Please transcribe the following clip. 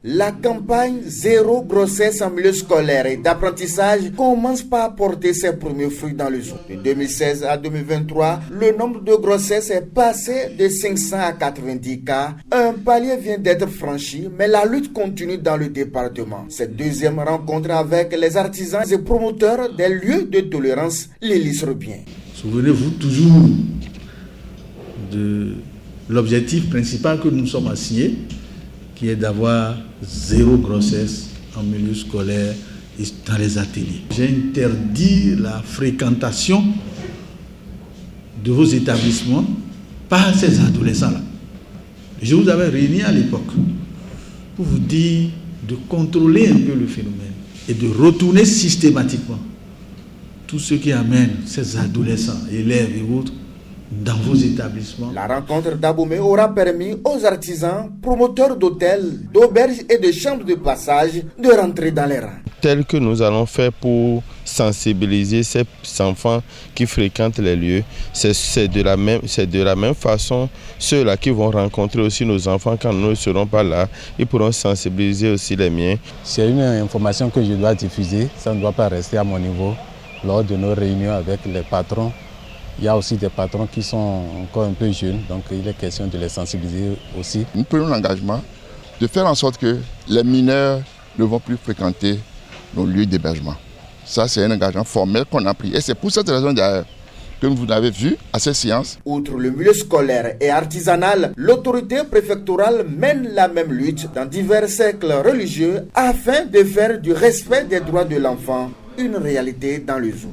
La campagne Zéro grossesse en milieu scolaire et d'apprentissage commence par porter ses premiers fruits dans le zoo. De 2016 à 2023, le nombre de grossesses est passé de 500 à 90 cas. Un palier vient d'être franchi, mais la lutte continue dans le département. Cette deuxième rencontre avec les artisans et promoteurs des lieux de tolérance l'illustre bien. Souvenez-vous toujours de l'objectif principal que nous sommes assignés, qui est d'avoir zéro grossesse en milieu scolaire et dans les ateliers. J'ai interdit la fréquentation de vos établissements par ces adolescents-là. Je vous avais réuni à l'époque pour vous dire de contrôler un peu le phénomène et de retourner systématiquement tout ce qui amène ces adolescents, élèves et autres dans vos établissements. La rencontre d'Abomey aura permis aux artisans, promoteurs d'hôtels, d'auberges et de chambres de passage de rentrer dans les rangs. Tel que nous allons faire pour sensibiliser ces enfants qui fréquentent les lieux, c'est de la même façon ceux-là qui vont rencontrer aussi nos enfants quand nous ne serons pas là, ils pourront sensibiliser aussi les miens. C'est une information que je dois diffuser, ça ne doit pas rester à mon niveau. Lors de nos réunions avec les patrons, il y a aussi des patrons qui sont encore un peu jeunes, donc il est question de les sensibiliser aussi. Nous prenons l'engagement de faire en sorte que les mineurs ne vont plus fréquenter nos lieux d'hébergement. Ça, c'est un engagement formel qu'on a pris. Et c'est pour cette raison d'ailleurs que vous avez vu à ces séances. Outre le milieu scolaire et artisanal, l'autorité préfectorale mène la même lutte dans divers cercles religieux afin de faire du respect des droits de l'enfant une réalité dans le zoo.